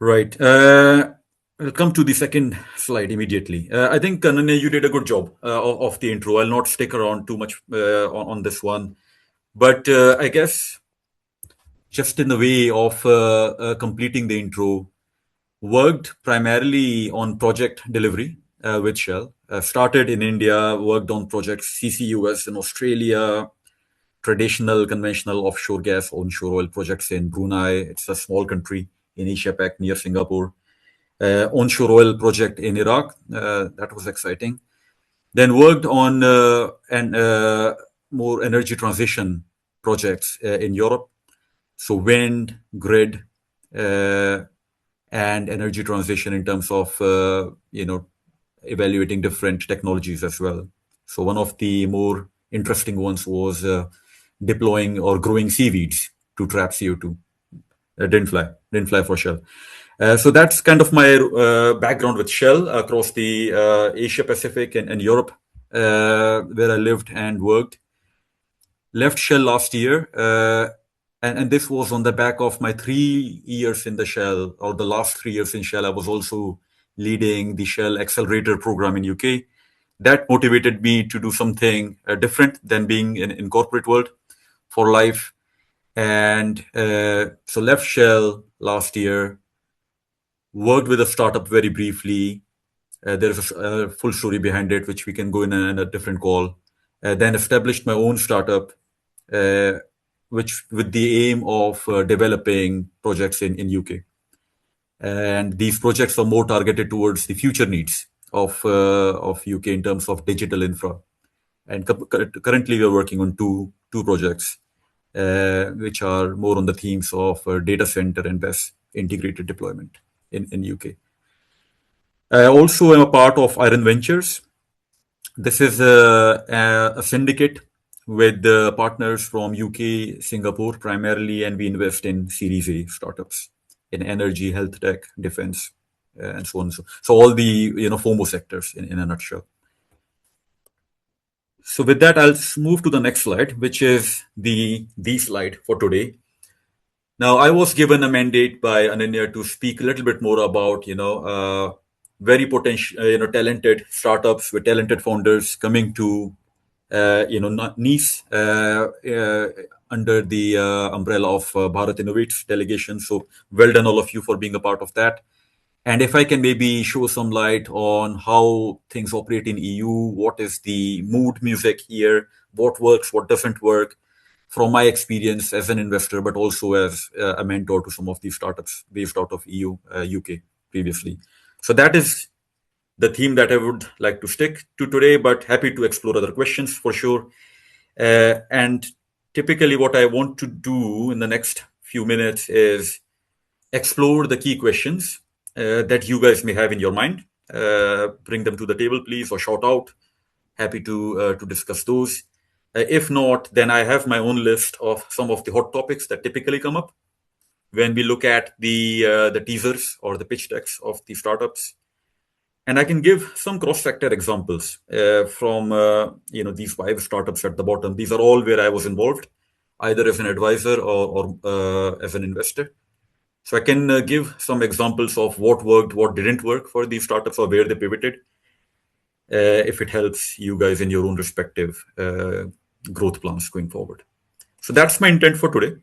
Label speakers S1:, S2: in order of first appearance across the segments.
S1: Right. I'll come to the second slide immediately. I think, Kananya, you did a good job of the intro. I'll not stick around too much on this one. But I guess just in the way of completing the intro, worked primarily on project delivery with Shell. Started in India, worked on projects CCUS in Australia, traditional conventional offshore gas, onshore oil projects in Brunei. It's a small country in Asia Pac near Singapore. Onshore oil project in Iraq. That was exciting. Then worked on more energy transition projects in Europe. So wind, grid, uh, and energy transition in terms of evaluating different technologies as well. So one of the more interesting ones was deploying or growing seaweeds to trap CO2. Didn't fly for Shell. So that's kind of my background with Shell across the Asia Pacific and Europe, where I lived and worked. Left Shell last year, and this was on the back of my 3 years in the Shell, or the last 3 years in Shell. I was also leading the Shell Accelerator program in UK. That motivated me to do something different than being in corporate world for life. And so left Shell last year, worked with a startup very briefly. There's a full story behind it, which we can go in a different call. Then established my own startup, which with the aim of developing projects in UK. And these projects are more targeted towards the future needs of UK in terms of digital infra. And currently, we're working on two projects, which are more on the themes of data center and BESS integrated deployment in UK. I also am a part of Iron Ventures. This is a syndicate with partners from UK, Singapore primarily, and we invest in Series A startups in energy, health tech, defense, and so on. So all the FOMO sectors in a nutshell. So with that, I'll move to the next slide, which is the slide for today. Now, I was given a mandate by Ananya to speak a little bit more about very potential, talented startups with talented founders coming to Nice under the umbrella of Bharat Innovates delegation. So well done, all of you, for being a part of that. And if I can maybe show some light on how things operate in EU, what is the mood music here, what works, what doesn't work, from my experience as an investor, but also as a mentor to some of these startups based out of EU, UK previously. So that is the theme that I would like to stick to today, but happy to explore other questions for sure. And typically what I want to do in the next few minutes is explore the key questions that you guys may have in your mind. Bring them to the table, please, or shout out. Happy to discuss those. If not, then I have my own list of some of the hot topics that typically come up when we look at the teasers or the pitch decks of the startups. And I can give some cross-sector examples from these 5 startups at the bottom. These are all where I was involved, either as an advisor or as an investor. So I can give some examples of what worked, what didn't work for these startups, or where they pivoted, if it helps you guys in your own respective growth plans going forward. So that's my intent for today.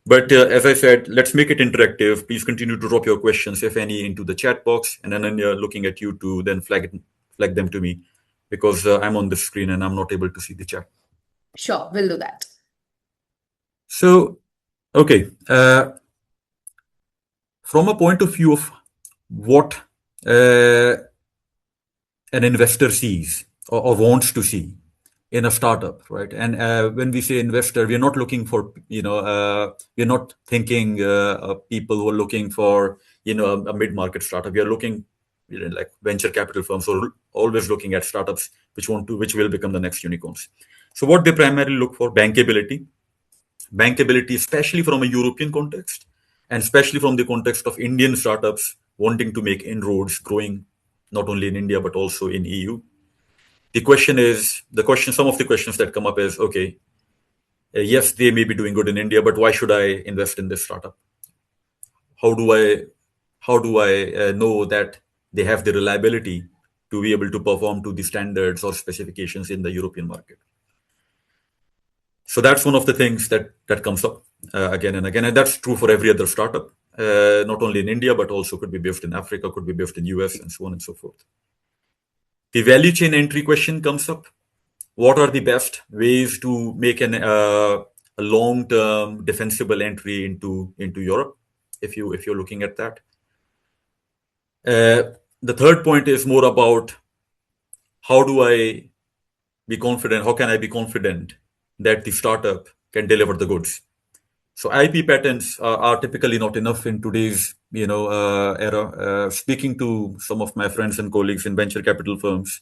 S1: But as I said, let's make it interactive. Please continue to drop your questions, if any, into the chat box, and then looking at you to then flag them to me, because I'm on the screen and I'm not able to see the chat.
S2: Sure, we'll do that.
S1: So, okay. From a point of view of what an investor sees or wants to see in a startup, right? And when we say investor, we're not looking for, we're not thinking of people who are looking for, a mid-market startup. We are looking, like venture capital firms, or always looking at startups which will become the next unicorns. So what they primarily look for: bankability, especially from a European context, and especially from the context of Indian startups wanting to make inroads, growing not only in India but also in EU. Some of the questions that come up is, okay, yes, they may be doing good in India, but why should I invest in this startup? How how do I know that they have the reliability to be able to perform to the standards or specifications in the European market? So that's one of the things that comes up again and again, and that's true for every other startup, not only in India but also could be based in Africa, could be based in US, and so on and so forth. The value chain entry question comes up. What are the best ways to make a long-term defensible entry into Europe? If you're looking at that, the third point is more about how do I be confident? How can I be confident that the startup can deliver the goods? So IP patents are typically not enough in today's era. Speaking to some of my friends and colleagues in venture capital firms,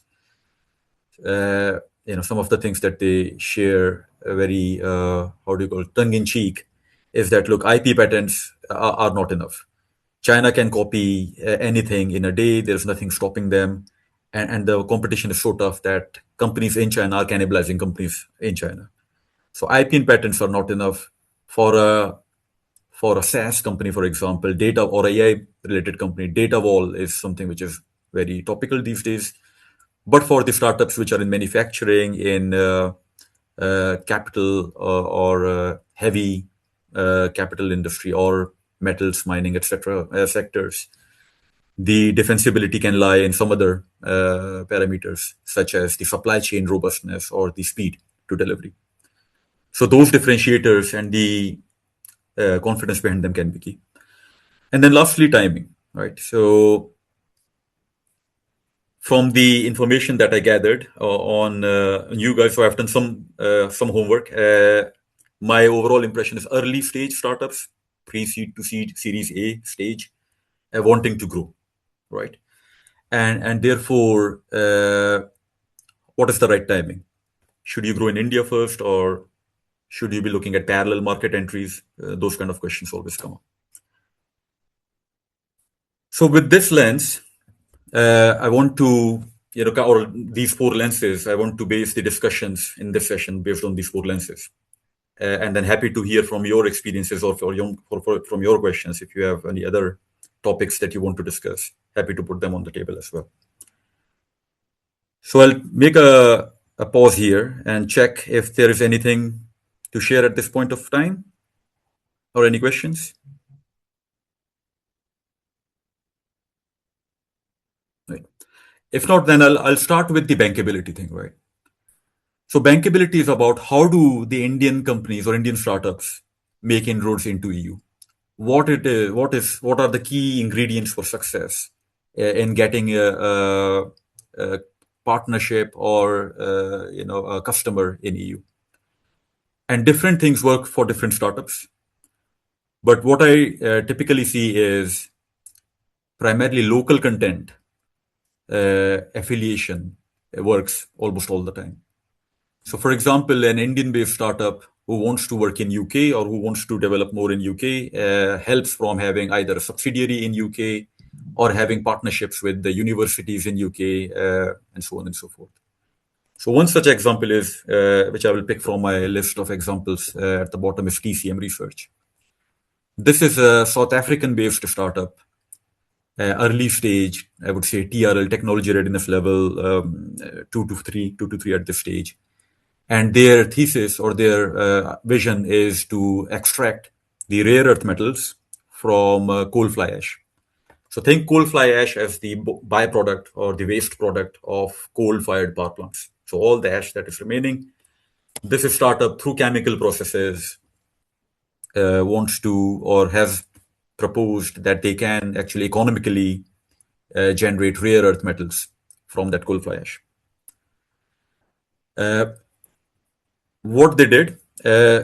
S1: some of the things that they share very how do you call it, tongue in cheek, is that look, IP patents are not enough. China can copy anything in a day. There's nothing stopping them, and the competition is so tough that companies in China are cannibalizing companies in China. So IP and patents are not enough for a SaaS company, for example, data or AI related company. Data wall is something which is very topical these days. But for the startups which are in manufacturing, in capital or heavy capital industry or metals, mining, etc. Sectors, the defensibility can lie in some other parameters, such as the supply chain robustness or the speed to delivery. So those differentiators and the confidence behind them can be key. And then lastly, timing, right? So from the information that I gathered on you guys, so I've done some homework. My overall impression is early stage startups, pre-seed to seed, Series A stage, wanting to grow, right? And therefore, what is the right timing? Should you grow in India first, or should you be looking at parallel market entries? Those kind of questions always come up. So with this lens, I want to, or these four lenses, I want to base the discussions in this session based on these four lenses. And then happy to hear from your experiences or from your questions. If you have any other topics that you want to discuss, happy to put them on the table as well. So I'll make a pause here and check if there is anything to share at this point of time or any questions. Right. If not, then I'll start with the bankability thing, right? So bankability is about how do the Indian companies or Indian startups make inroads into EU? What are the key ingredients for success in getting a partnership or a customer in EU? And different things work for different startups. But what I typically see is primarily local content affiliation works almost all the time. So, for example, an Indian-based startup who wants to work in UK or who wants to develop more in UK helps from having either a subsidiary in UK or having partnerships with the universities in UK and so on and so forth. So one such example is, which I will pick from my list of examples at the bottom, is TCM Research. This is a South African-based startup, early stage, I would say TRL, technology readiness level, 2 to 3 at this stage. And their thesis or their vision is to extract the rare earth metals from coal fly ash. So think coal fly ash as the byproduct or the waste product of coal-fired power plants. So all the ash that is remaining, this is startup through chemical processes wants to or has proposed that they can actually economically generate rare earth metals from that coal fly ash. What they did,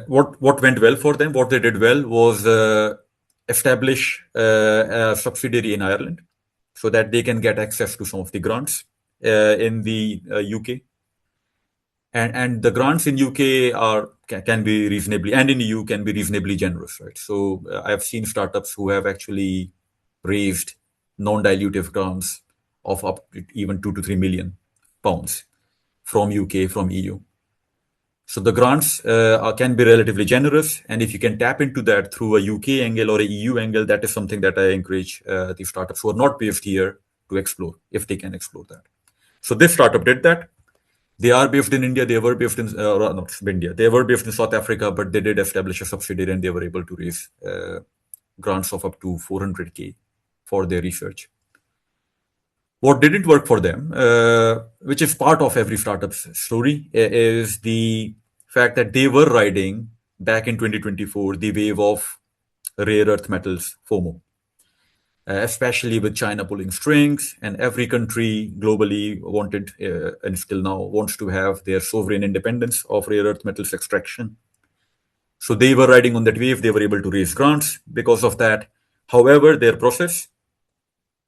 S1: what went well for them, what they did well was establish a subsidiary in Ireland so that they can get access to some of the grants in the UK. And the grants in UK can be reasonably, and in EU can be reasonably generous, right? So I've seen startups who have actually raised non-dilutive grants of up to even £2 to £3 million from UK, from EU. So the grants can be relatively generous, and if you can tap into that through a UK angle or a EU angle, that is something that I encourage the startups who are not based here to explore, if they can explore that. So this startup did that. They are based in India. They were based in not India. They were based in South Africa, but they did establish a subsidiary, and they were able to raise grants of up to 400K for their research. What didn't work for them, which is part of every startup's story, is the fact that they were riding back in 2024 the wave of rare earth metals FOMO, especially with China pulling strings, and every country globally wanted and still now wants to have their sovereign independence of rare earth metals extraction. So they were riding on that wave. They were able to raise grants because of that. However, their process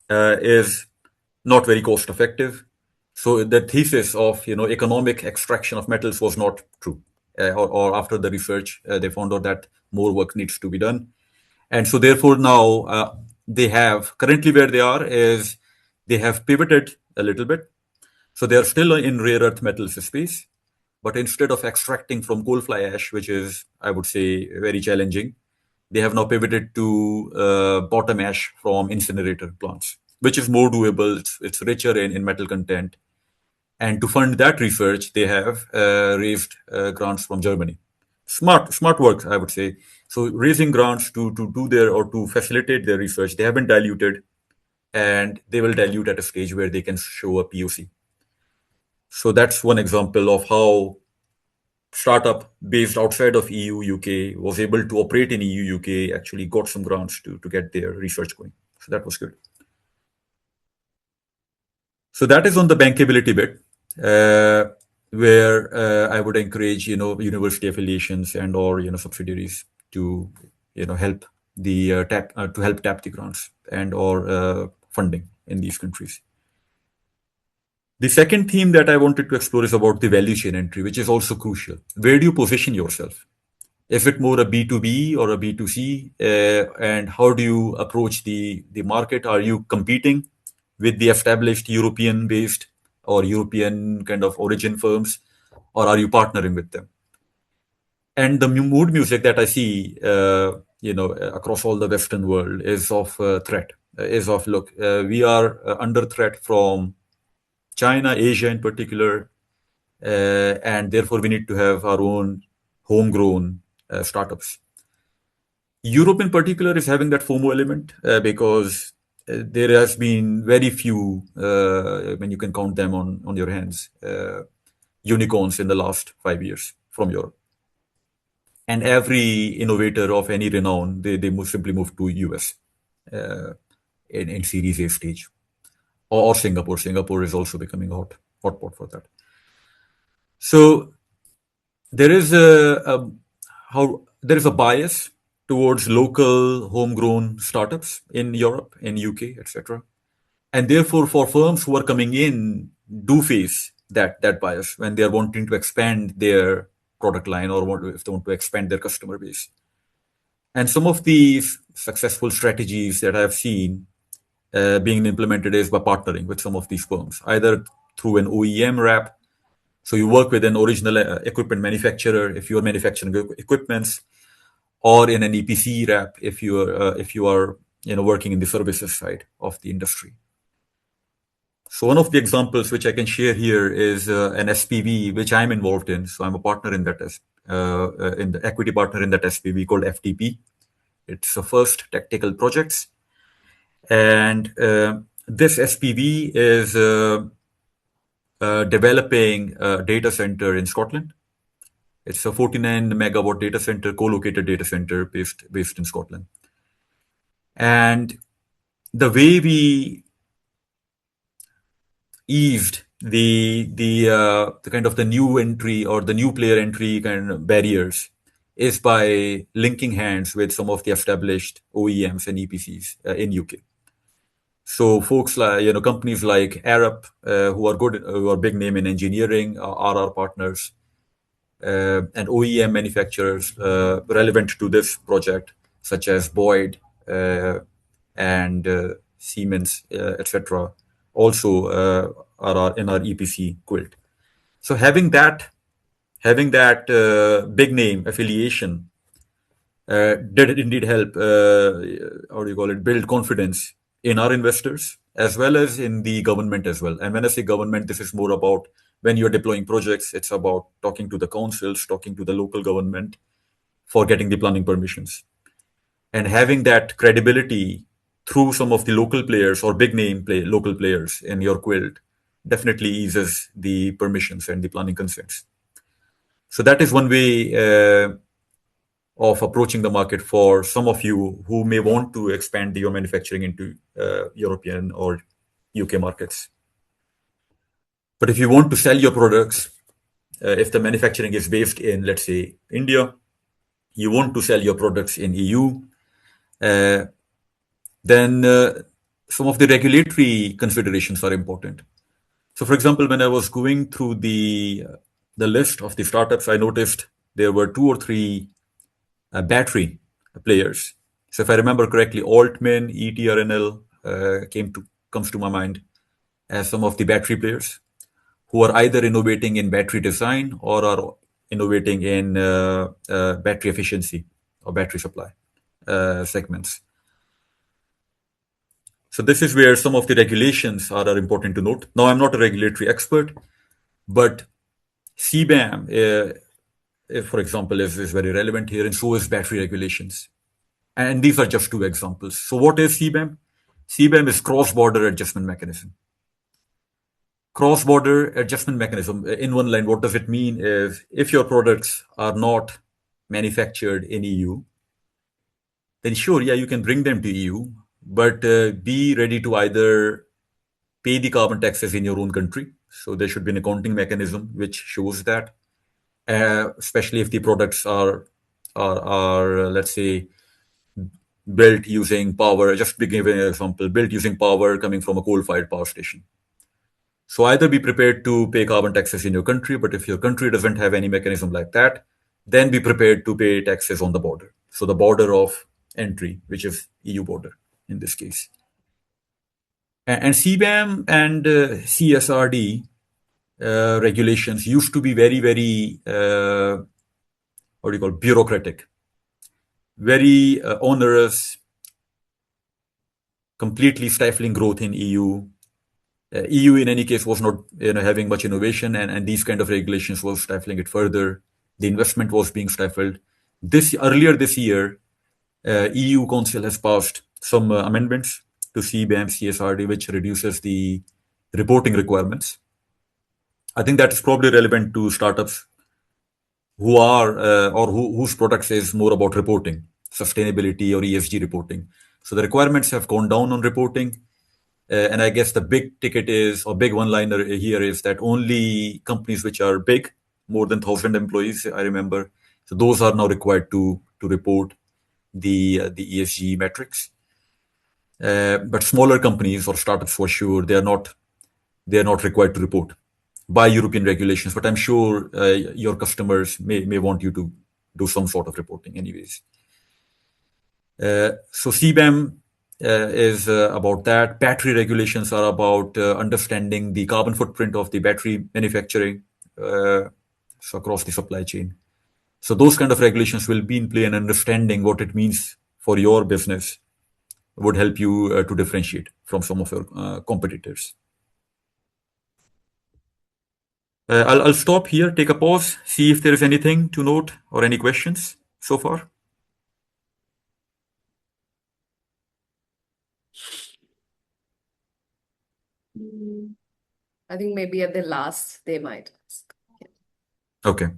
S1: is not very cost effective. So the thesis of economic extraction of metals was not true. Or after the research, they found out that more work needs to be done, and so therefore now they have currently where they are is they have pivoted a little bit. So they are still in rare earth metals space, but instead of extracting from coal fly ash, which is I would say very challenging, they have now pivoted to bottom ash from incinerator plants, which is more doable. It's richer in metal content. And to fund that research, they have raised grants from Germany. Smart work, I would say. So raising grants to do their or to facilitate their research, they have been diluted, and they will dilute at a stage where they can show a POC. So that's one example of how startup based outside of EU UK was able to operate in EU UK, actually got some grants to get their research going. So that was good. So that is on the bankability bit, where I would encourage university affiliations and or subsidiaries to help the tap the grants and or funding in these countries. The second theme that I wanted to explore is about the value chain entry, which is also crucial. Where do you position yourself? Is it more a B2B or a B2C? And how do you approach the market? Are you competing with the established European-based or European kind of origin firms, or are you partnering with them? And the mood music that I see, across all the Western world is of threat. Is of look, we are under threat from China, Asia in particular, and therefore we need to have our own homegrown startups. Europe in particular is having that FOMO element because there has been very few, when you can count them on your hands, unicorns in the last 5 years from Europe. And every innovator of any renown, they simply move to US uh, in Series A stage, or Singapore. Singapore is also becoming a hotspot for that. So there is a bias towards local homegrown startups in Europe, in UK, etc. And therefore, for firms who are coming in, do face that bias when they are wanting to expand their product line or if they want to expand their customer base. And some of these successful strategies that I've seen being implemented is by partnering with some of these firms, either through an OEM wrap. So you work with an original equipment manufacturer if you are manufacturing equipments, or in an EPC wrap if you are working in the services side of the industry. So one of the examples which I can share here is an SPV which I'm involved in. So I'm a partner in that in the equity partner in that SPV called FTP. It's the first tactical projects, and this SPV is developing a data center in Scotland. It's a 49 megawatt data center, co-located data center based in Scotland. And the way we eased the kind of the new entry or the new player entry kind of barriers is by linking hands with some of the established OEMs and EPCs in UK. So folks like companies like Arup, who are big name in engineering, are our partners, and OEM manufacturers relevant to this project, such as Boyd and Siemens, etc., also are in our EPC quilt. So having that having that big name affiliation did indeed help, how do you call it, build confidence in our investors as well as in the government as well. And when I say government, this is more about when you're deploying projects, it's about talking to the councils, talking to the local government for getting the planning permissions. And having that credibility through some of the local players or big name local players in your quilt definitely eases the permissions and the planning consents. So that is one way of approaching the market for some of you who may want to expand your manufacturing into European or UK markets. But if you want to sell your products, if the manufacturing is based in, let's say, India, you want to sell your products in EU, uh, then some of the regulatory considerations are important. So, for example, when I was going through the list of the startups, I noticed there were two or three battery players. So, if I remember correctly, Altman, ETRNL comes to my mind as some of the battery players who are either innovating in battery design or are innovating in battery efficiency or battery supply segments. So this is where some of the regulations are important to note. Now, I'm not a regulatory expert, but CBAM, for example, is very relevant here, and so is battery regulations. And these are just two examples. So what is CBAM? CBAM is cross-border adjustment mechanism. Cross-border adjustment mechanism, in one line, what does it mean is if your products are not manufactured in EU, then sure, yeah, you can bring them to EU, but be ready to either pay the carbon taxes in your own country. So there should be an accounting mechanism which shows that, especially if the products are let's say built using power. Just to give an example, built using power coming from a coal-fired power station. So either be prepared to pay carbon taxes in your country, but if your country doesn't have any mechanism like that, then be prepared to pay taxes on the border. So the border of entry, which is EU border in this case. And CBAM and CSRD regulations used to be very, very, what do you call, bureaucratic, very onerous, completely stifling growth in EU. EU, in any case, was not having much innovation, and these kind of regulations was stifling it further. The investment was being stifled. Earlier this year, EU Council has passed some amendments to CBAM, CSRD, which reduces the reporting requirements. I think that is probably relevant to startups who are whose products is more about reporting, sustainability or ESG reporting. So the requirements have gone down on reporting. And I guess the big ticket is, or big one-liner here is that only companies which are big, more than 1,000 employees, I remember, so those are now required to report the ESG metrics. But smaller companies or startups, for sure, they are not required to report by European regulations. But I'm sure your customers may want you to do some sort of reporting, anyways. So CBAM is about that. Battery regulations are about understanding the carbon footprint of the battery manufacturing so across the supply chain. So those kind of regulations will be in play, and understanding what it means for your business would help you to differentiate from some of your competitors. I'll stop here, take a pause, see if there is anything to note or any questions so far.
S2: I think maybe at the last they might ask.
S1: Okay.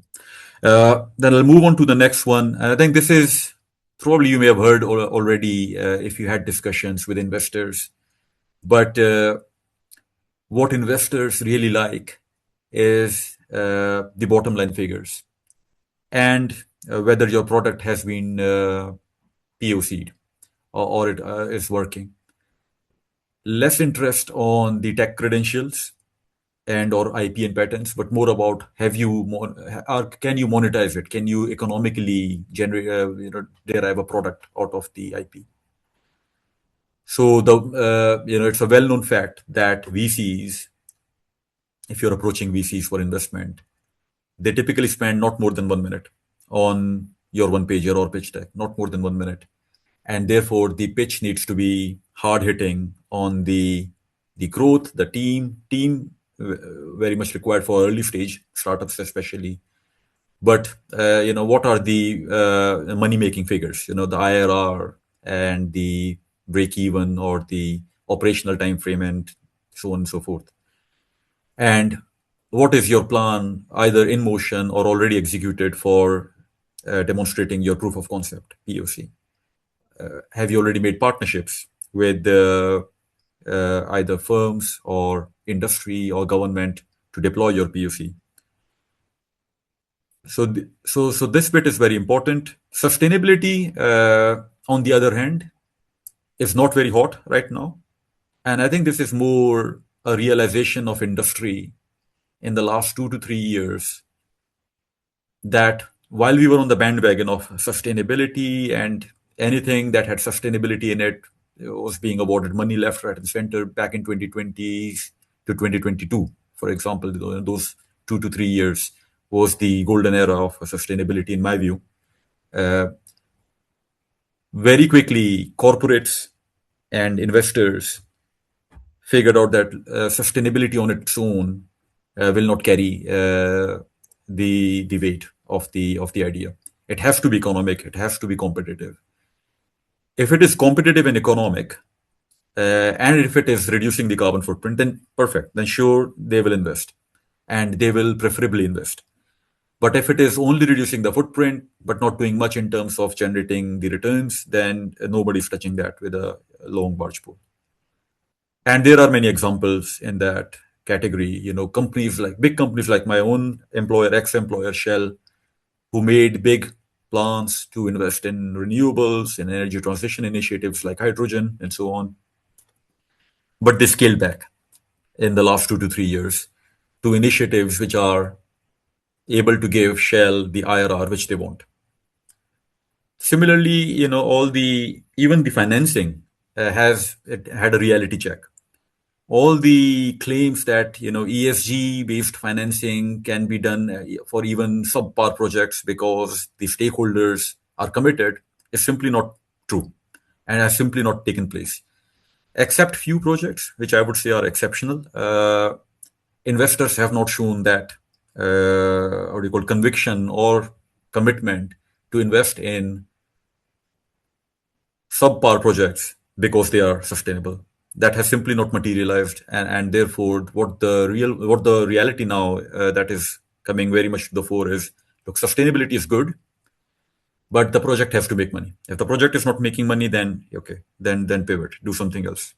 S1: Then I'll move on to the next one. And I think this is probably you may have heard already if you had discussions with investors. But what investors really like is the bottom line figures and whether your product has been POC'd or it is working. Less interest on the tech credentials and or IP and patents, but more about can you monetize it? Can you economically derive a product out of the IP? So it's a well-known fact that VCs, if you're approaching VCs for investment, they typically spend not more than 1 minute on your one pager or pitch deck, not more than 1 minute. And therefore, the pitch needs to be hard hitting on the growth, the team very much required for early stage startups, especially. But what are the money making figures? The IRR and the break even or the operational time frame and so on and so forth. And what is your plan, either in motion or already executed, for demonstrating your proof of concept (POC)? Have you already made partnerships with either firms or industry or government to deploy your POC? So this bit is very important. Sustainability, on the other hand, is not very hot right now, and I think this is more a realization of industry in the last 2 to 3 years, that while we were on the bandwagon of sustainability and anything that had sustainability in it was being awarded money left, right, and center back in 2020s to 2022, for example, those 2 to 3 years was the golden era of sustainability, in my view. Uh, Very quickly, corporates and investors figured out that sustainability on its own will not carry the weight of the idea. It has to be economic. It has to be competitive. If it is competitive and economic, and if it is reducing the carbon footprint, then perfect. Then sure, they will invest, and they will preferably invest. But if it is only reducing the footprint but not doing much in terms of generating the returns, then nobody's touching that with a long barge pole. And there are many examples in that category. Companies like big companies like my own employer, ex-employer Shell, who made big plans to invest in renewables and energy transition initiatives like hydrogen and so on. But they scaled back in the last 2 to 3 years to initiatives which are able to give Shell the IRR which they want. Similarly, all the even the financing has it had a reality check. All the claims that ESG based financing can be done for even subpar projects because the stakeholders are committed is simply not true, and has simply not taken place. Except few projects which I would say are exceptional, investors have not shown that what do you call conviction or commitment to invest in subpar projects because they are sustainable. That has simply not materialized, and therefore, what the reality now that is coming very much to the fore is, look, sustainability is good, but the project has to make money. If the project is not making money, then okay, then pivot, do something else.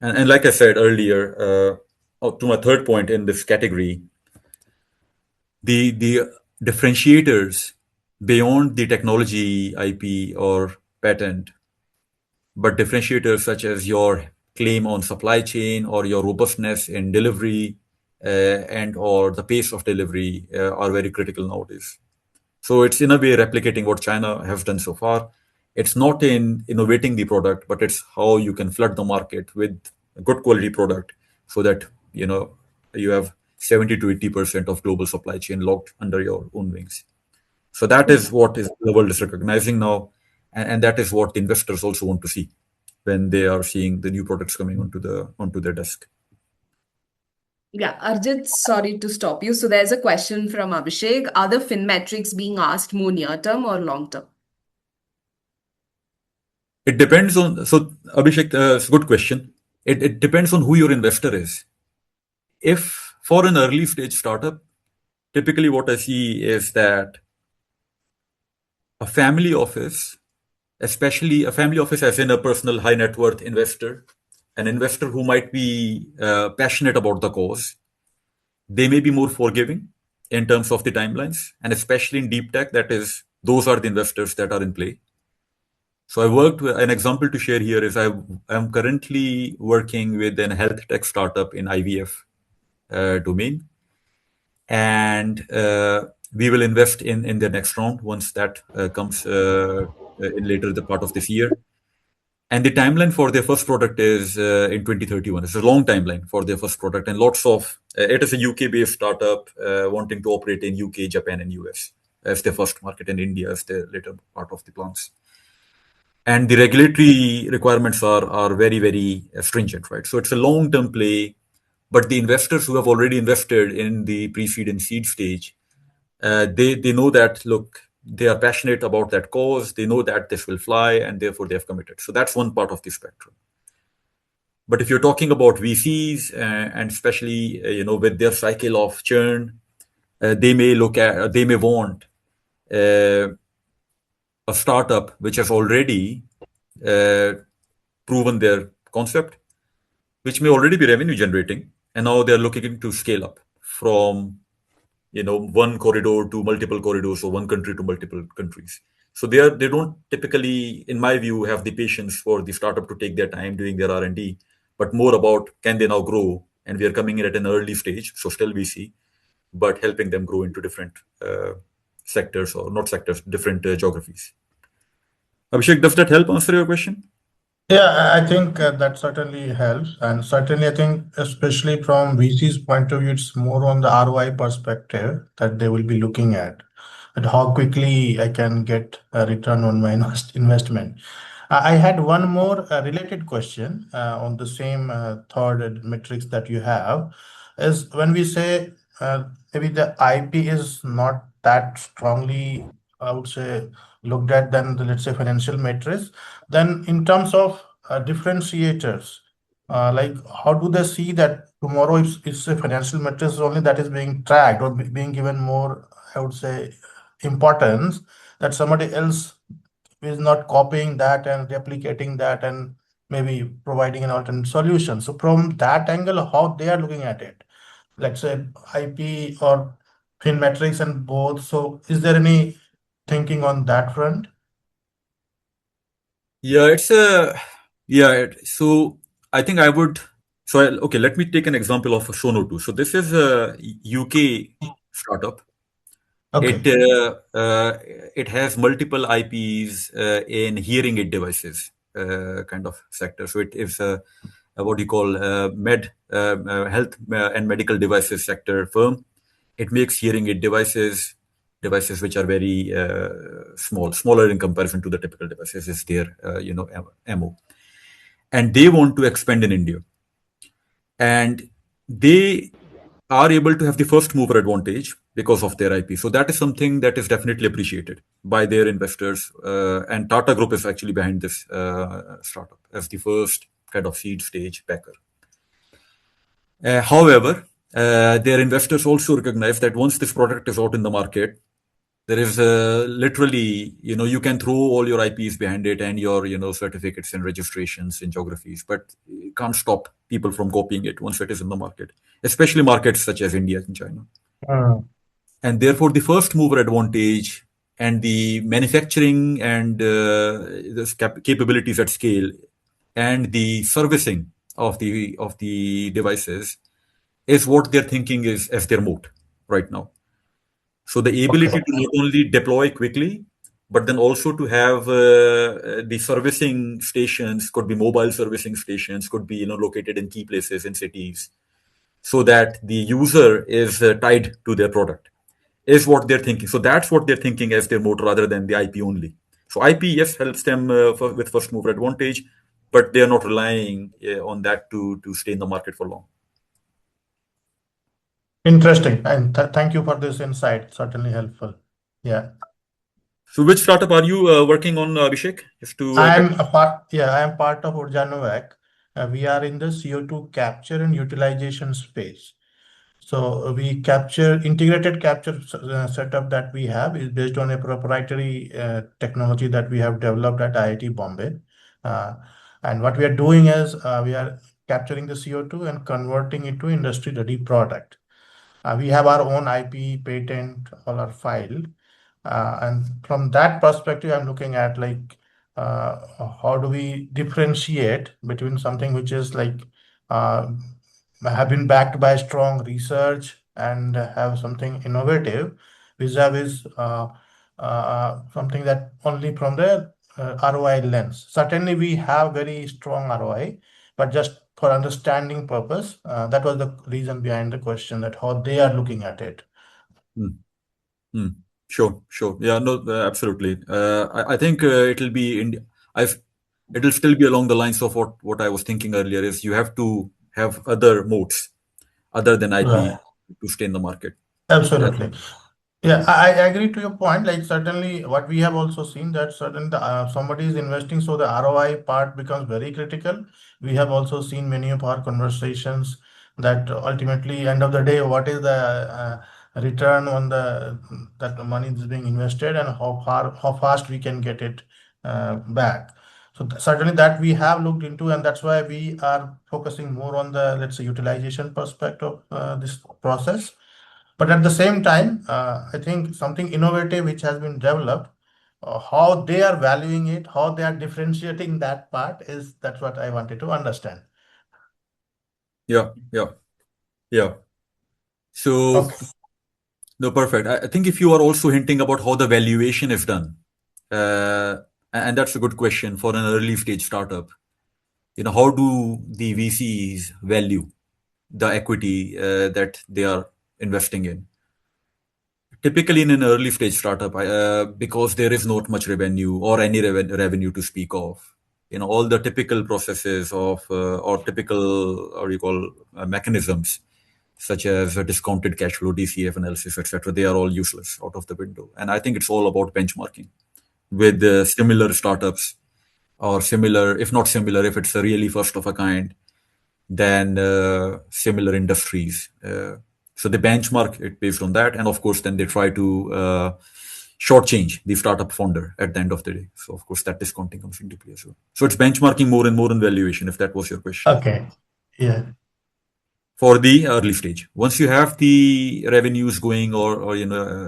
S1: And like I said earlier, to my third point in this category, the differentiators beyond the technology IP or patent, but differentiators such as your claim on supply chain or your robustness in delivery and or the pace of delivery are very critical nowadays. So it's in a way replicating what China has done so far. It's not in innovating the product, but it's how you can flood the market with a good quality product so that you have 70 to 80% of global supply chain locked under your own wings. So that is what is the world is recognizing now, and that is what investors also want to see when they are seeing the new products coming onto their desk.
S2: Yeah, Arjit, sorry to stop you. So there's a question from Abhishek. Are the fin metrics being asked more near term or long term?
S1: It depends on, so Abhishek, it's a good question. It depends on who your investor is. If for an early stage startup, typically what I see is that a family office, especially a family office as in a personal high net worth investor, an investor who might be passionate about the cause, they may be more forgiving in terms of the timelines, and especially in deep tech, that is, those are the investors that are in play. So I worked with an example to share here is I'm currently working with an health tech startup in IVF domain, and we will invest in the next round once that comes in later the part of this year. And the timeline for their first product is in 2031. It's a long timeline for their first product, and lots of it is a UK-based startup wanting to operate in UK, Japan, and US as their first market, and India as the later part of the plans. And the regulatory requirements are very very stringent, right? So it's a long-term play, but the investors who have already invested in the pre-seed and seed stage, they know that, look, they are passionate about that cause. They know that this will fly, and therefore they have committed. So that's one part of the spectrum. But if you're talking about VCs, and especially with their cycle of churn, they may want uh, a startup which has already uh, proven their concept, which may already be revenue generating, and now they're looking to scale up from one corridor to multiple corridors, or one country to multiple countries. So they don't typically, in my view, have the patience for the startup to take their time doing their R&D, but more about can they now grow, and we are coming in at an early stage, so still VC, but helping them grow into different sectors, or not sectors, different geographies. Abhishek, does that help answer your question?
S3: Yeah, I think that certainly helps. And certainly, I think, especially from VC's point of view, it's more on the ROI perspective that they will be looking at, and how quickly I can get a return on my investment. I had one more related question on the same third metrics that you have, is when we say maybe the IP is not that strongly, I would say, looked at than the, let's say, financial metrics, then in terms of differentiators, like how do they see that tomorrow it's a financial metrics only that is being tracked or being given more, I would say, importance, that somebody else is not copying that and replicating that and maybe providing an alternate solution. So from that angle, how they are looking at it, let's say IP or fin metrics and both. So is there any thinking on that front?
S1: Yeah, it's a yeah. So I think I would. So okay, let me take an example of a Sono 2. So this is a UK startup. It
S3: Okay.
S1: it has multiple IPs in hearing aid devices kind of sector. So it is a what do you call health and medical devices sector firm. It makes hearing aid devices which are very smaller in comparison to the typical devices. Is their MO, and they want to expand in India, and they are able to have the first mover advantage because of their IP. So that is something that is definitely appreciated by their investors. And Tata Group is actually behind this startup as the first kind of seed stage backer. However, their investors also recognize that once this product is out in the market, there is literally, you can throw all your IPs behind it and your, certificates and registrations in geographies, but you can't stop people from copying it once it is in the market, especially markets such as India and China.
S3: Mm.
S1: And therefore, the first mover advantage and the manufacturing and the capabilities at scale and the servicing of the devices is what they're thinking is as their moat right now. So the ability
S3: Okay.
S1: to not only deploy quickly, but then also to have the servicing stations, could be mobile servicing stations, could be located in key places in cities, so that the user is tied to their product, is what they're thinking. So that's what they're thinking as their moat rather than the IP only. So IP, yes, helps them with first mover advantage, but they are not relying on that to stay in the market for long.
S3: Interesting. And thank you for this insight. Certainly helpful. Yeah.
S1: So which startup are you working on, Abhishek? Just to
S3: I
S1: get.
S3: am a part, yeah, I am part of Urjanovec. We are in the CO2 capture and utilization space. So we capture integrated capture setup that we have is based on a proprietary technology that we have developed at IIT Bombay. Uh, and what we are doing is we are capturing the CO2 and converting it to industry ready product. We have our own IP patent, all are filed. And from that perspective, I'm looking at like how do we differentiate between something which is like uh, have been backed by strong research and have something innovative vis-a-vis something that only from the ROI lens. Certainly, we have very strong ROI, but just for understanding purpose, that was the reason behind the question that how they are looking at it.
S1: Hmm. Hmm. Sure, sure. Yeah, no, absolutely. I think it'll be I've it'll still be along the lines of what I was thinking earlier is you have to have other modes other than IP
S3: Right.
S1: to stay in the market. Yeah.
S3: Absolutely. Yeah, I agree to your point. Like certainly, what we have also seen that certainly somebody is investing, so the ROI part becomes very critical. We have also seen many of our conversations that ultimately, end of the day, what is the return on the that the money is being invested and how fast we can get it back. So certainly that we have looked into, and that's why we are focusing more on the, let's say, utilization perspective of this process. But at the same time, I think something innovative which has been developed, how they are valuing it, how they are differentiating that part is that's what I wanted to understand.
S1: Yeah, yeah, yeah. So
S3: Okay.
S1: no, perfect. I think if you are also hinting about how the valuation is done, uh, and that's a good question for an early stage startup. How do the VCs value the equity that they are investing in? Typically, in an early stage startup, because there is not much revenue or any revenue to speak of, all the typical processes of or typical, or you call mechanisms, such as a discounted cash flow, DCF analysis, etc., they are all useless out of the window. And I think it's all about benchmarking with similar startups or similar, if not similar, if it's a really first of a kind, than similar industries. So they benchmark it based on that, and of course, then they try to shortchange the startup founder at the end of the day. So of course, that discounting comes into play as well. So it's benchmarking more and more in valuation, if that was your question.
S3: Okay. Yeah.
S1: For the early stage, once you have the revenues going or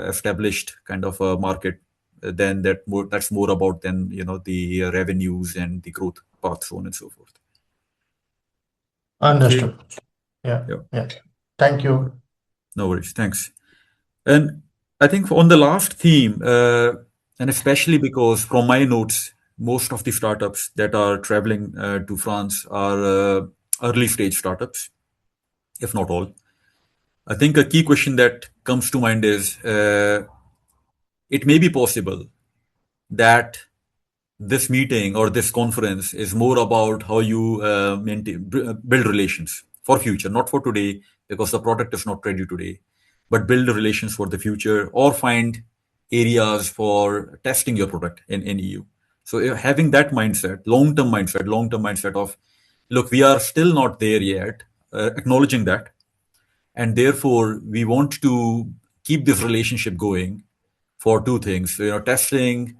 S1: established kind of a market, then that's more about then the revenues and the growth path, so on and so forth. Okay.
S3: Understood. Yeah.
S1: Yeah.
S3: Yeah. Thank you.
S1: No worries. Thanks. And I think on the last theme, and especially because from my notes, most of the startups that are traveling to France are early stage startups, if not all. I think a key question that comes to mind is it may be possible that this meeting or this conference is more about how you build relations for future, not for today, because the product is not ready today, but build relations for the future or find areas for testing your product in EU. So having that mindset, long-term mindset of, look, we are still not there yet, acknowledging that, and therefore we want to keep this relationship going for two things. Testing,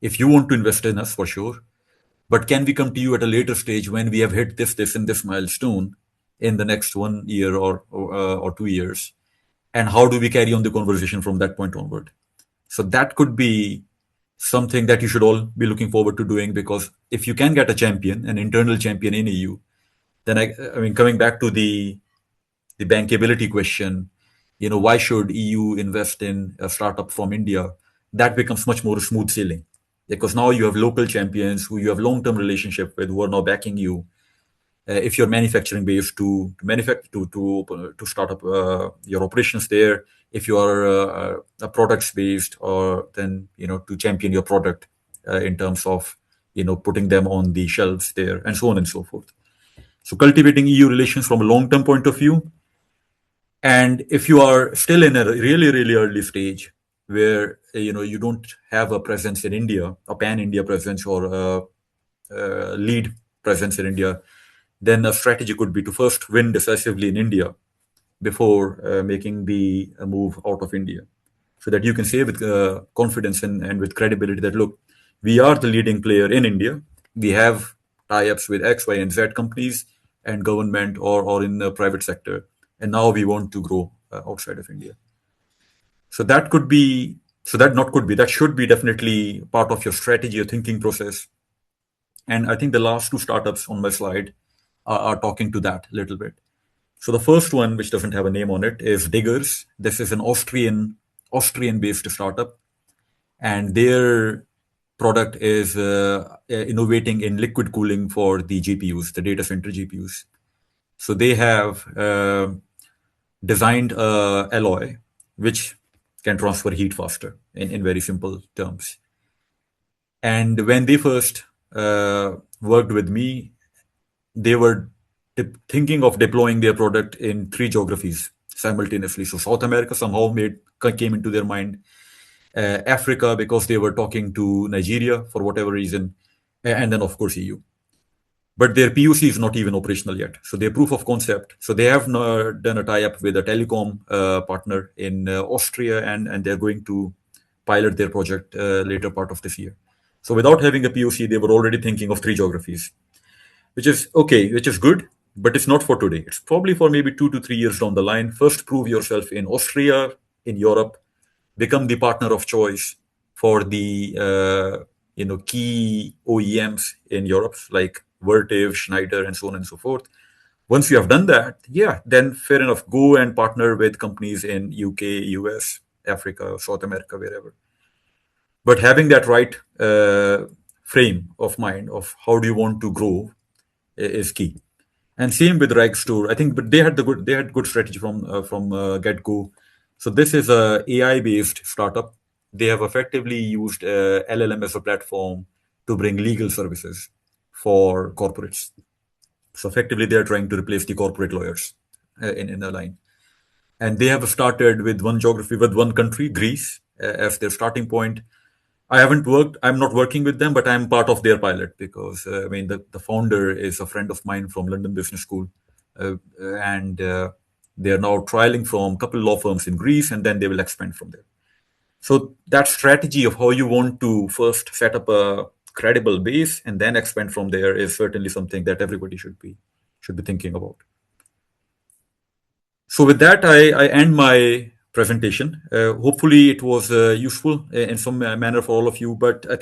S1: if you want to invest in us, for sure, but can we come to you at a later stage when we have hit this and this milestone in the next 1 year or 2 years, and how do we carry on the conversation from that point onward? So that could be something that you should all be looking forward to doing, because if you can get a champion, an internal champion in EU, then I mean, coming back to the bankability question, why should EU invest in a startup from India? That becomes much more smooth sailing, because now you have local champions who you have long-term relationship with, who are now backing you. If you're manufacturing based, to manufacture to start up your operations there. If you are a products based, or then to champion your product in terms of putting them on the shelves there, and so on and so forth. So cultivating EU relations from a long-term point of view. And if you are still in a really, really early stage where you don't have a presence in India, a pan-India presence, or a lead presence in India, then a strategy could be to first win decisively in India before making the move out of India, so that you can say with confidence and with credibility that, look, we are the leading player in India. We have tie-ups with X, Y, and Z companies and government, or in the private sector, and now we want to grow outside of India. So that could be, so that not could be, that should be definitely part of your strategy or thinking process. And I think the last two startups on my slide are talking to that a little bit. So the first one, which doesn't have a name on it, is Diggers. This is an Austrian-based startup, and their product is innovating in liquid cooling for the GPUs, the data center GPUs. So they have designed a alloy which can transfer heat faster in very simple terms. And when they first worked with me, they were thinking of deploying their product in 3 geographies simultaneously. So South America somehow came into their mind. Africa, because they were talking to Nigeria for whatever reason, and then of course EU. But their POC is not even operational yet. So their proof of concept. So they have done a tie-up with a telecom partner in Austria, and they're going to pilot their project later part of this year. So without having a POC, they were already thinking of 3 geographies, which is okay, which is good, but it's not for today. It's probably for maybe 2 to 3 years down the line. First, prove yourself in Austria, in Europe, become the partner of choice for the key OEMs in Europe, like Vertiv, Schneider, and so on and so forth. Once you have done that, yeah, then fair enough, go and partner with companies in UK, US, Africa, South America, wherever. But having that right frame of mind of how do you want to grow is key. And same with Rag Store. I think, but they had good strategy from get go. So this is a AI based startup. They have effectively used LLM as a platform to bring legal services for corporates. So effectively, they are trying to replace the corporate lawyers in a line. And they have started with one geography, with one country, Greece, as their starting point. I'm not working with them, but I'm part of their pilot because the founder is a friend of mine from London Business School, and they are now trialing from a couple law firms in Greece, and then they will expand from there. So that strategy of how you want to first set up a credible base and then expand from there is certainly something that everybody should be thinking about. So with that, I end my presentation. Hopefully it was useful in some manner for all of you, but I